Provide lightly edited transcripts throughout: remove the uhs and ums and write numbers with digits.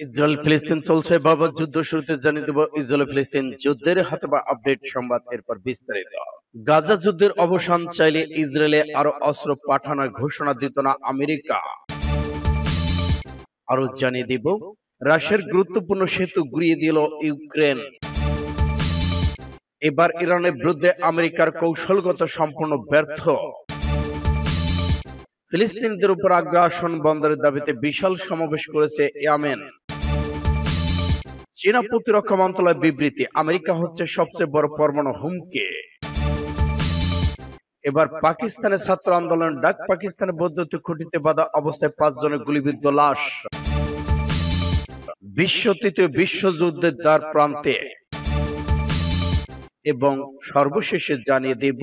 Israel ফিলিস্তিন চলছে বাবা যুদ্ধ শুরুতে জানিয়ে দেব ইসরায়েল ফিলিস্তিন যুদ্ধের হাতে বা আপডেট সংবাদ এরপর বিস্তারিত। গাজা যুদ্ধের অবসান চাইলে ইসরায়েলে আরো অস্ত্র পাঠানোর ঘোষণা দিত না আমেরিকা। আরো জানিয়ে দিব রাশিয়ার গুরুত্বপূর্ণ সেতু গুড়িয়ে দিল ইউক্রেন। এবার ইরানের বিরুদ্ধে আমেরিকার কৌশলগত সম্পূর্ণ ব্যর্থ। ফিলিস্তিনিদের উপর আগ্রাসন বন্ধের দাবিতে বিশাল সমাবেশ করেছে ইয়েমেন। চীনা প্রতিরক্ষা মন্ত্রণালয় বিবৃতি, আমেরিকা হচ্ছে সবচেয়ে বড় পরমাণু হুমকি। এবার পাকিস্তানের ছাত্র আন্দোলনের ডাক, পাকিস্তানের বৈদ্যুতিক খুঁটিতে বাঁধা অবস্থায় 5 জনের গুলিবিদ্ধ লাশ। তৃতীয় বিশ্বযুদ্ধের দ্বার প্রান্তে। এবং সর্বশেষে জানিয়ে দেব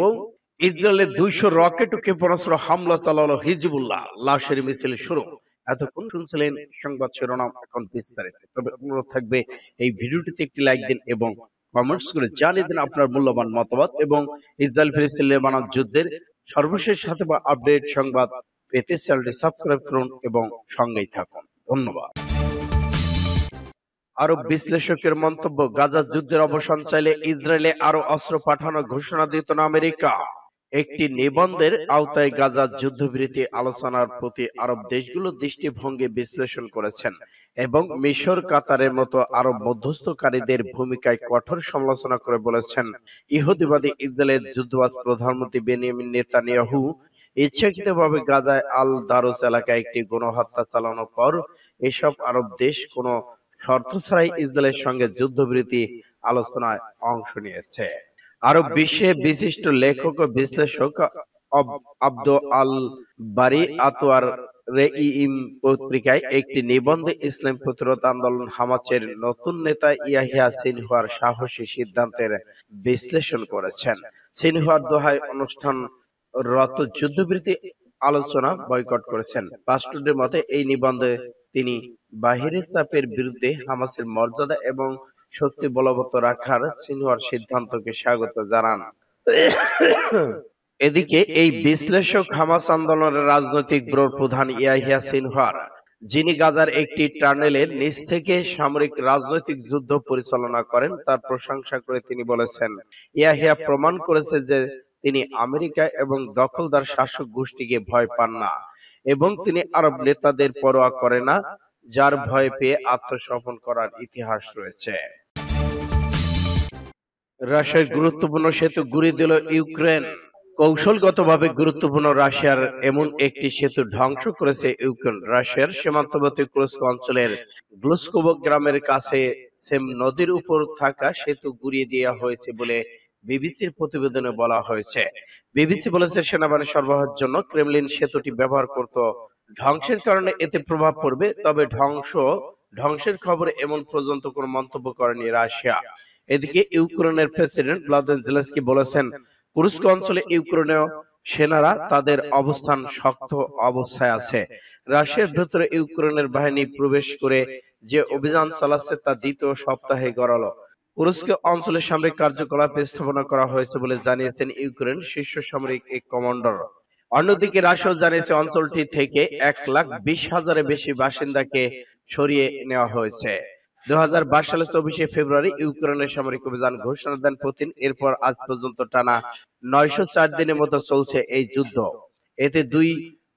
ইসরায়েলের 200 রকেট ও ক্ষেপণাস্ত্র হামলা চালালো হিজবুল্লাহ, লাশের মিছিল শুরু। এতক্ষণ শুনছিলেন সংবাদ শিরোনাম, এখন বিস্তারিত। তবে অনুরোধ থাকবে এই ভিডিওটিতে একটি লাইক দিন এবং কমেন্টস করে জানিয়ে দিন আপনার মূল্যবান মতামত, এবং ইসরায়েল ফিলিস্তিন লেবানন যুদ্ধের সর্বশেষ সাথে বা আপডেট সংবাদ পেতে চ্যানেলটি সাবস্ক্রাইব করুন এবং সঙ্গেই থাকুন। ধন্যবাদ। আরব বিশ্লেষকের মন্তব্য, গাজা যুদ্ধের অবসান চাইলে ইসরায়েলে আরো অস্ত্র পাঠানোর ঘোষণা দিত না আমেরিকা। একটি নিবন্ধের আওতায় গাজা যুদ্ধবিরতি আলোচনার প্রতি আরব দেশগুলো দৃষ্টিভঙ্গি বিশ্লেষণ করেছেন এবং মিশর, কাতারের মতো আরব মধ্যস্থকারীদের ভূমিকায় কঠোর সমালোচনা করে বলেছেন, ইহুদিবাদী ইসরায়েলের যুদ্ধবাজ প্রধানমন্ত্রী বেনিয়ামিন নেতানিয়াহু ইচ্ছাকৃতভাবে গাজায় আল দারুস এলাকায় একটি গণহত্যা চালানোর পর এসব আরব দেশ কোনো শর্ত ছাড়াই ইসরায়েলের সঙ্গে যুদ্ধবিরতি আলোচনায় অংশ নিয়েছে। আরব বিশ্বে বিশিষ্ট লেখক ও বিশ্লেষক আব্দ আল বারি আতোয়ার রেইম পত্রিকায় একটি নিবন্ধে ইসলাম প্রতিরোধ আন্দোলন হামাসের নতুন নেতা ইয়াহিয়া সিনহুয়ার সাহসী সিদ্ধান্তের বিশ্লেষণ করেছেন। সিনহুয়ার দোহায় অনুষ্ঠানরত যুদ্ধবিরতি আলোচনা বয়কট করেছেন। পাস্টুডের মতে এই নিবন্ধে তিনি বাহিরের চাপের বিরুদ্ধে হামাসের মর্যাদা এবং শক্তি বলবৎ রাখার সিনহুয়ার সিদ্ধান্তকে স্বাগত জানান। এদিকে এই বিশ্লেষক হামাস আন্দোলনের রাজনৈতিক ব্যুরোর প্রধান ইয়াহিয়া সিনহুয়ার, যিনি গাজার একটি টানেলের নিচ থেকে সামরিক রাজনৈতিক যুদ্ধ পরিচালনা করেন, তার প্রশংসা করে তিনি বলেছেন, ইয়াহিয়া প্রমাণ করেছে যে তিনি আমেরিকা এবং দখলদার শাসক গোষ্ঠীকে ভয় পান না এবং তিনি আরব নেতাদের পরোয়া করে না, যার ভয় পেয়ে আত্মসমর্পণ করার ইতিহাস রয়েছে। রাশিয়ার গুরুত্বপূর্ণ সেতু গুড়িয়ে দিল ইউক্রেন। কৌশলগতভাবে গুরুত্বপূর্ণ রাশিয়ার এমন একটি সেতু ধ্বংস করেছে ইউক্রেন। রাশিয়ার সীমান্তবর্তী কুরস্ক অঞ্চলের গ্লুস্কোভ গ্রামের কাছে সেম নদীর উপর থাকা সেতু গুড়িয়ে দেওয়া হয়েছে বলে বিবিসির প্রতিবেদনে বলা হয়েছে। বিবিসি বলেছে, সেনাবাহিনী সরবরাহের জন্য ক্রেমলিন সেতুটি ব্যবহার করত। ধ্বংসের কারণে এতে প্রভাব পড়বে, তবে ধ্বংসের খবরে এমন পর্যন্ত কোনো মন্তব্য করেনি রাশিয়া। এদিকে ইউক্রেনের প্রেসিডেন্ট ভ্লাদিমির জেলেনস্কি বলেছেন, কুরস্ক অঞ্চলে ইউক্রেনীয় সেনারা তাদের অবস্থান শক্ত অবস্থায় আছে। রাশিয়ার ভেতরে ইউক্রেনের বাহিনী প্রবেশ করে যে অভিযান চালাচ্ছে তা 2য় সপ্তাহে গড়ালো। কুরস্ক অঞ্চলে সামরিক কার্যকলাপ স্থাপনা করা হয়েছে বলে জানিয়েছেন ইউক্রেন শীর্ষ সামরিক এক কমান্ডার। অন্যদিকে রাশিয়া জানিয়েছে অঞ্চলটি থেকে 1,20,000-এর বেশি বাসিন্দাকে সরিয়ে নেওয়া হয়েছে। 2022 সালের 24শে ফেব্রুয়ারি ইউক্রেনের সামরিক অভিযান ঘোষণা দেন পুতিন। এরপর আজ পর্যন্ত টানা 904 দিনের মতো চলছে এই যুদ্ধ। এতে দুই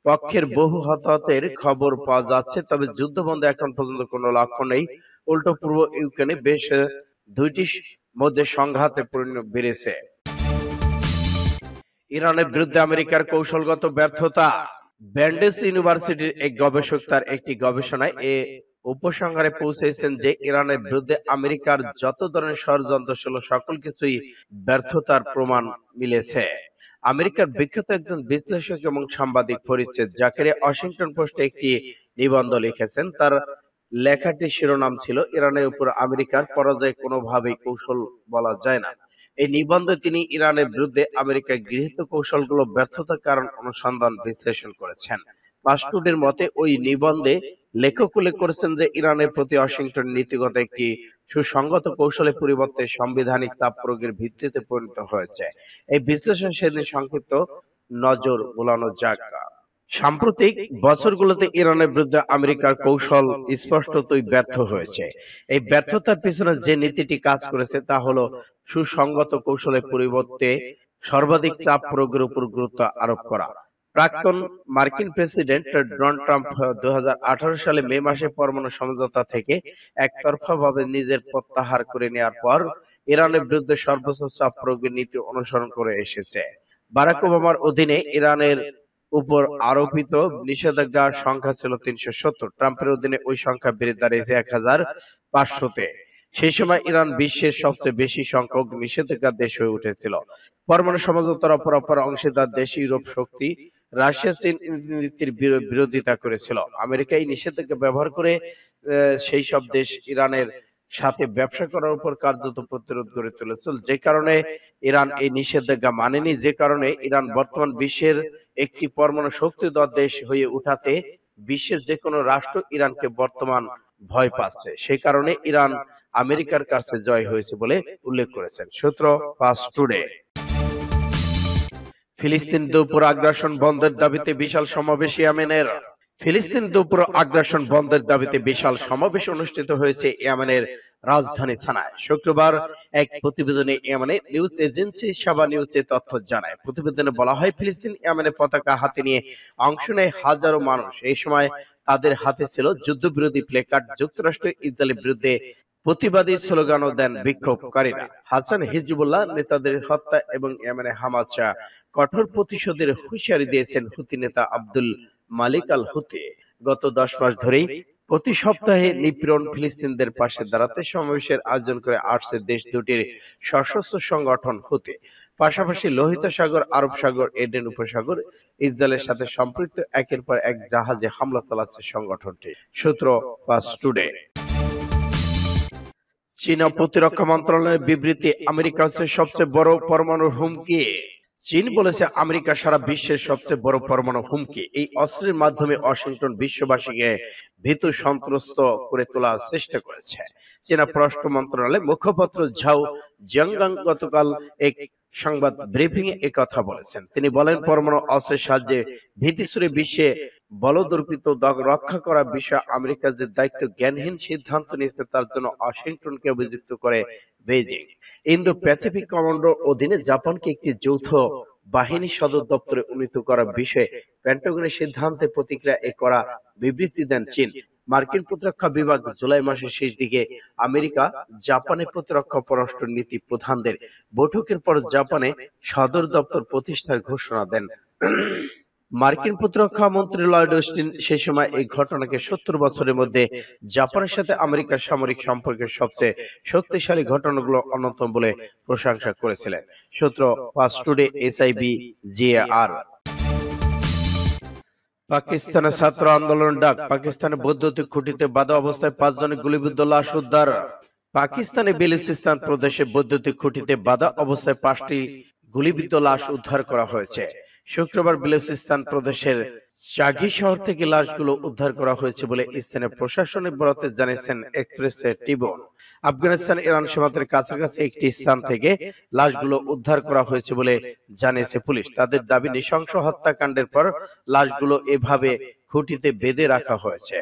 পক্ষের বহু হতাহতের খবর পাওয়া যাচ্ছে, তবে যুদ্ধ বন্ধে এখন পর্যন্ত কোনো লক্ষ্য নেই। উল্টো পূর্ব ইউক্রেনে বেশ দুইটির মধ্যে সংঘাতে বেড়েছে। ইরানের বিরুদ্ধে আমেরিকার কৌশলগত ব্যর্থতা। ব্যান্ডেজ ইউনিভার্সিটির এক গবেষক তার একটি গবেষণায় এ উপসংহারে পৌঁছেছেন যে ইরানের বিরুদ্ধে আমেরিকার যত ধরনের ষড়যন্ত্র ছিল সকল কিছুই ব্যর্থতার প্রমাণ মিলেছে। আমেরিকার বিখ্যাত একজন বিশ্লেষক এবং সাংবাদিক ফরিদ জাকেরি ওয়াশিংটন পোস্টে একটি নিবন্ধ লিখেছেন। তার লেখাটির শিরোনাম ছিল, ইরানের উপর আমেরিকার পরাজয় কোনোভাবেই কৌশল বলা যায় না। এই নিবন্ধে তিনি ইরানের বিরুদ্ধে আমেরিকার গৃহীত কৌশলগুলো ব্যর্থতার কারণ অনুসন্ধান বিশ্লেষণ করেছেন। পাস্টুডের মতে ওই নিবন্ধে লেখক উল্লেখ করেছেন যে ইরানের প্রতি ওয়াশিংটন নীতিগত একটি সুসংগত কৌশলের পরিবর্তে সাংবিধানিক চাপ প্রয়োগের ভিত্তিতে পরিণত হয়েছে। এই বিশ্লেষণ সেদিন সংক্ষিপ্ত নজর বোলানো যাক। সাম্প্রতিক বছরগুলোতে ইরানের বিরুদ্ধে আমেরিকার কৌশল স্পষ্টতই ব্যর্থ হয়েছে। এই ব্যর্থতার পিছনে যে নীতিটি কাজ করেছে তা হলো সুসংগত কৌশলের পরিবর্তে সর্বাধিক চাপ প্রয়োগের উপর গুরুত্ব আরোপ করা। প্রাক্তন মার্কিন প্রেসিডেন্ট ডোনাল্ড ট্রাম্প 2018 সালে মে মাসে পরমাণু সমঝোতা থেকে একতরফাভাবে নিজের প্রত্যাহার করে নেওয়ার পর ইরানের বিরুদ্ধে সর্বোচ্চ চাপ প্রয়োগের নীতি অনুসরণ করে এসেছে। বারাক ওবামার অধীনে ইরানের উপর আরোপিত নিষেধাজ্ঞার সংখ্যা ছিল 370। ট্রাম্পের অধীনে ওই সংখ্যা বেড়ে দাঁড়িয়েছে 1500-তে। সেই সময় ইরান বিশ্বের সবচেয়ে বেশি সংখ্যক নিষেধাজ্ঞার দেশ হয়ে উঠেছিল। পরমাণু সমঝোতার অপর অংশীদার দেশ ইউরোপ শক্তি রাশিয়া চীন নীতির বিরোধিতা করেছিল। আমেরিকা এই নিষেধাজ্ঞা ব্যবহার করে সেই সব দেশ ইরানের সাথে ব্যবসা করার উপর কার্যত প্রতিরোধ গড়ে তুলেছিল, যে কারণে ইরান এই নিষেধাজ্ঞা মানেনি, যে কারণে ইরান বর্তমান বিশ্বের একটি পরমাণু শক্তিধর দেশ হয়ে উঠাতে বিশ্বের যে কোনো রাষ্ট্র ইরানকে বর্তমান ভয় পাচ্ছে। সেই কারণে ইরান আমেরিকার কাছে জয় হয়েছে বলে উল্লেখ করেছেন সূত্র ফাস্ট টুডে। ফিলিস্তিন দুপুর আগ্রাসন বন্ধের দাবিতে বিশাল সমাবেশ ইয়েমেনের। ফিলিস্তিন দুপুর আগ্রাসন বন্ধের দাবিতে বিশাল সমাবেশ অনুষ্ঠিত হয়েছে ইয়েমেনের রাজধানী সানায় শুক্রবার। এক প্রতিবেদনে ইয়েমেনের নিউজ এজেন্সি সাবা নিউজে তথ্য জানায়। প্রতিবেদনে বলা হয়, ফিলিস্তিন ইয়েমেনের পতাকা হাতে নিয়ে অংশ নেয় হাজারো মানুষ। এই সময় তাদের হাতে ছিল যুদ্ধবিরোধী প্লেকার্ড। যুক্তরাষ্ট্রের ইসরায়েলের বিরুদ্ধে প্রতিবাদী স্লোগানও দেন বিক্ষোভকারীরা। হাসান হিজবুল্লাহ নেতাদের হত্যা এবং ইয়েমেনে হামাসা কঠোর প্রতিশোধের হুঁশিয়ারি দিয়েছেন হুতি নেতা আব্দুল মালিক আল হুতি। গত 10 মাস ধরেই প্রতি সপ্তাহে নিপীড়ন ফিলিস্তিনদের পাশে দাঁড়াতে সমাবেশের আয়োজন করে আসছে দেশ দুটির সশস্ত্র সংগঠন হুতি। পাশাপাশি লোহিত সাগর, আরব সাগর, এডেন উপসাগর ইসরায়েলের সাথে সম্পৃক্ত একের পর এক জাহাজে হামলা চালাচ্ছে সংগঠনটি সূত্র ফাস্ট টুডে। চীনা প্রতিরক্ষা মন্ত্রণালয়ের বিবৃতি, আমেরিকা হচ্ছে সবচেয়ে বড় পরমাণু হুমকি। চীন বলেছে আমেরিকা সারা বিশ্বের সবচেয়ে বড় পরমাণু হুমকি। এই অস্ত্রের মাধ্যমে ওয়াশিংটন বিশ্ববাসীকে ভীতু সন্ত্রস্ত করে তোলার চেষ্টা করেছে। চীনা পররাষ্ট্র মন্ত্রণালয়ের মুখপাত্র ঝাও জিয়াংগাং গতকাল এক সংবাদ ব্রিফিং এ কথা বলেছেন। তিনি বলেন, পরমাণু অস্ত্রের সাহায্যে ভীতিছড়ে বিশ্বে বলদর্পিত রক্ষা করার বিষয়ে আমেরিকা যে দায়িত্ব জ্ঞানহীন সিদ্ধান্ত নিয়েছে তার জন্য ওয়াশিংটনকে অভিযুক্ত করে বেইজিং। ইন্দো প্যাসিফিক কমান্ডোর অধীনে জাপানকে একটি যৌথ বাহিনী সদর দপ্তরে উন্নীত করার বিষয়ে পেন্টাগনের সিদ্ধান্তে প্রতিক্রিয়া করা বিবৃতি দেন চীন। মার্কিন প্রতিরক্ষা বিভাগ জুলাই মাসের শেষ দিকে আমেরিকা জাপানের প্রতিরক্ষা পররাষ্ট্র নীতি প্রধানদের বৈঠকের পর জাপানে সদর দপ্তর প্রতিষ্ঠার ঘোষণা দেন। মার্কিন প্রতিরক্ষা মন্ত্রী লয়েড অস্টিন সেই সময় এই ঘটনাকে 70 বছরের মধ্যে জাপানের সাথে আমেরিকার সামরিক সম্পর্কের সবচেয়ে শক্তিশালী ঘটনাগুলো অন্যতম বলে প্রশংসা করেছিলেন সূত্র ফাস্ট টুডে এসআইবি জিএআর। পাকিস্তানের ছাত্র আন্দোলন ডাক, পাকিস্তানের বৈদ্যুতিক খুঁটিতে বাধা অবস্থায় 5 জনের গুলিবিদ্ধ লাশ উদ্ধার। পাকিস্তানের বেলুচিস্তান প্রদেশে বৈদ্যুতিক খুঁটিতে বাধা অবস্থায় 5টি গুলিবিদ্ধ লাশ উদ্ধার করা হয়েছে। শুক্রবার বেলুচিস্তান প্রদেশের চাঘি শহর থেকে লাশগুলো উদ্ধার করা হয়েছে বলে স্থানীয় প্রশাসনিক বরাতে জানিয়েছেন এক্সপ্রেস ট্রিবিউন। আফগানিস্তান ইরান সীমান্তের কাছাকাছি একটি স্থান থেকে লাশগুলো উদ্ধার করা হয়েছে বলে জানিয়েছে পুলিশ। তাদের দাবি, নৃশংস হত্যাকাণ্ডের পর লাশগুলো এভাবে খুঁটিতে বেঁধে রাখা হয়েছে।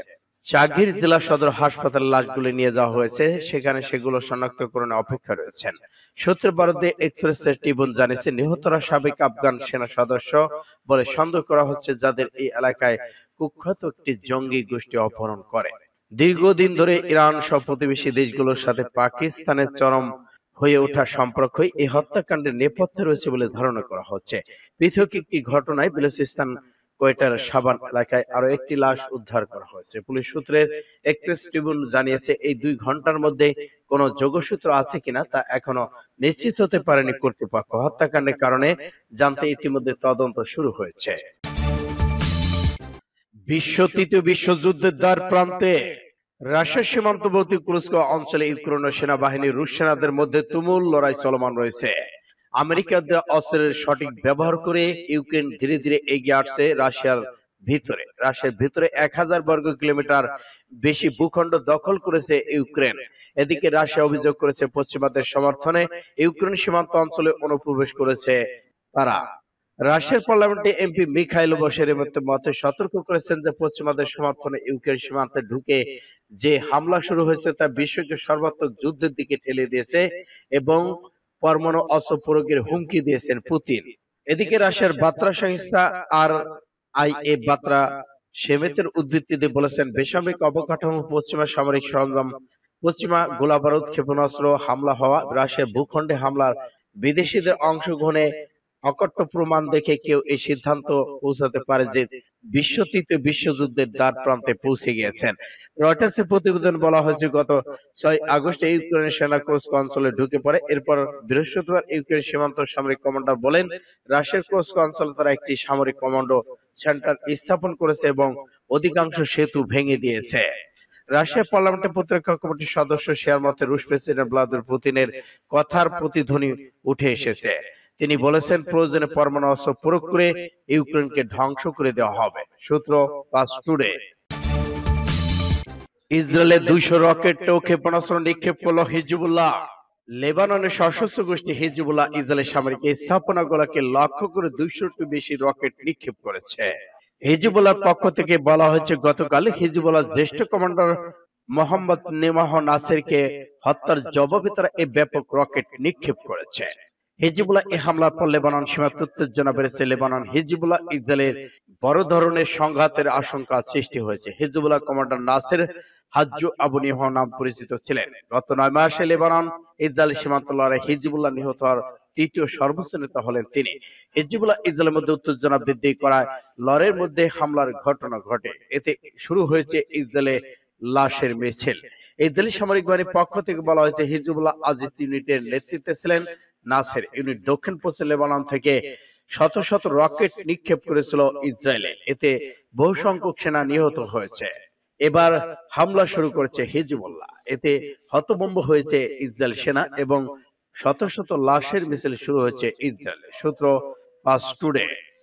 চাঘির জেলা সদর হাসপাতালে লাশগুলো নিয়ে যাওয়া হয়েছে, সেখানে সেগুলো শনাক্তকরণে অপেক্ষা রয়েছেন। সূত্রের বরাতে এক্সপ্রেস ট্রিবিউন জানিয়েছে, নিহতরা সাবেক আফগান সেনা সদস্য বলে সন্দেহ করা হচ্ছে, যাদের এই এলাকায় কুখ্যাত একটি জঙ্গি গোষ্ঠী অপহরণ করে। দীর্ঘদিন ধরে ইরান সহ প্রতিবেশী দেশগুলোর সাথে পাকিস্তানের চরম হয়ে ওঠা সম্পর্কই এই হত্যাকাণ্ডের নেপথ্যে রয়েছে বলে ধারণা করা হচ্ছে। পৃথক একটি ঘটনায় বেলুচিস্তান কোয়েটার সাবান এলাকায় আরো একটি লাশ উদ্ধার করা হয়েছে। পুলিশ সূত্রের এক্সপ্রেস ট্রিবিউন জানিয়েছে, এই 2 ঘন্টার মধ্যে কোনো যোগসূত্র আছে কিনা তা এখনো নিশ্চিত হতে পারেনি কর্তৃপক্ষ। হত্যাকাণ্ডের কারণে জানতে ইতিমধ্যে তদন্ত শুরু হয়েছে। তৃতীয় বিশ্বযুদ্ধের দ্বার প্রান্তে, রাশিয়ার সীমান্তবর্তী কুরস্ক অঞ্চলে ইউক্রেনের সেনাবাহিনী রুশ সেনাদের মধ্যে তুমুল লড়াই চলমান রয়েছে। আমেরিকার দেওয়া অস্ত্রের সঠিক ব্যবহার করে ইউক্রেন ধীরে ধীরে এগিয়ে আসছে রাশিয়ার ভিতরে 1000 বর্গ কিলোমিটার বেশি ভূখণ্ড দখল করেছে ইউক্রেন। এদিকে রাশিয়া অভিযোগ করেছে পশ্চিমাদের সমর্থনে ইউক্রেন সীমান্ত অঞ্চলে অনুপ্রবেশ করেছে তারা। রাশিয়ার পার্লামেন্টে এমপি মিখাইল বশিরের মতে সতর্ক করেছেন যে পশ্চিমাদের সমর্থনে ইউক্রেন সীমান্তে ঢুকে যে হামলা শুরু হয়েছে তা বিশ্বকে সর্বাত্মক যুদ্ধের দিকে ঠেলে দিয়েছে এবং পরমাণু অস্ত্র প্রয়োগের হুমকি দিয়েছেন পুতিন। এদিকে রাশিয়ার বার্তা সংস্থা আর আইএ বার্তা সেমেতের উদ্ধৃতি দিয়ে বলেছেন বেসামরিক অবকাঠামো, পশ্চিমা সামরিক সরঞ্জাম, পশ্চিমা গোলাবারুদ, ক্ষেপণাস্ত্র হামলা হওয়া, রাশিয়ার ভূখণ্ডে হামলার বিদেশিদের অংশগ্রহণে অকট্য প্রমাণ দেখে কেউ এই সিদ্ধান্ত পৌঁছাতে পারে যে বিশ্ব তৃতীয় বিশ্বযুদ্ধের দ্বার প্রান্তে পৌঁছে গিয়েছেন। রয়টার্সের প্রতিবেদন বলা হয়েছে গত 6 আগস্ট ইউক্রেনের সেনা কুর্স্ক অঞ্চলে ঢুকে পড়ে। এরপর বৃহস্পতিবার ইউক্রেন সীমান্ত সামরিক কমান্ডার বলেন রাশিয়ার কুর্স্ক অঞ্চলে তারা একটি সামরিক কমান্ডো সেন্টার স্থাপন করেছে এবং অধিকাংশ সেতু ভেঙে দিয়েছে। রাশিয়া পার্লামেন্টের প্রতিরক্ষা কমিটির সদস্য শেয়ার মতে রুশ প্রেসিডেন্ট ভ্লাদিমির পুতিনের কথার প্রতিধ্বনি উঠে এসেছে। তিনি বলেছেন প্রয়োজনে পরমাণু অস্ত্র প্রয়োগ করে ইউক্রেনকে ধ্বংস করে দেওয়া হবে। সূত্র পাস টুডে। ইসরায়েলে 200 রকেট ও ক্ষেপণাস্ত্র নিক্ষেপ করলো হিজবুল্লাহ। লেবাননের সশস্ত্র গোষ্ঠী হিজবুল্লাহ ইসরায়েলের সামরিক স্থাপনাগুলোকে লক্ষ্য করে 200টি বেশি রকেট নিক্ষেপ করেছে। হিজবুল্লাহর পক্ষ থেকে বলা হয়েছে গতকাল হিজবুল্লাহর জ্যেষ্ঠ কমান্ডার মোহাম্মদ নেমাহ নাসেরকে হত্যার জবাবে তারা এই ব্যাপক রকেট নিক্ষেপ করেছে। হিজবুল্লাহ এই হামলার পর লেবানন সীমান্তে উত্তেজনা বেড়েছে। লেবানন হিজবুল্লাহ ইসরায়েলের বড় ধরনের সংঘাতের আশঙ্কা সৃষ্টি হয়েছে। হিজবুল্লাহ কমান্ডার নাসের হাজ্জু আবু নিহ নাম পরিচিত ছিলেন। গত 9 মাসে লেবানন ইসরায়েল সীমান্ত লড়াই হিজবুল্লাহ নিহত হওয়ার তৃতীয় সর্বোচ্চ নেতা হলেন তিনি। হিজবুল্লাহ ইসরায়েলের মধ্যে উত্তেজনা বৃদ্ধি করায় লড়াইয়ের মধ্যে হামলার ঘটনা ঘটে। এতে শুরু হয়েছে ইসরায়েলে লাশের মিছিল। ইসরায়েলি সামরিক বাহিনীর পক্ষ থেকে বলা হয়েছে হিজবুল্লাহ আজিজ ইউনিটের নেতৃত্বে ছিলেন নাসের। ইউনিট দক্ষিণ পশ্চিম লেবানন থেকে শত শত রকেট নিক্ষেপ করেছিল ইসরায়েলে। এতে বহু সংখ্যক সেনা নিহত হয়েছে। এবার হামলা শুরু করেছে হিজবুল্লাহ। এতে হতভম্ব হয়েছে ইসরায়েল সেনা এবং শত শত লাশের মিছিল শুরু হয়েছে ইসরায়েলে। সূত্র পাস টুডে।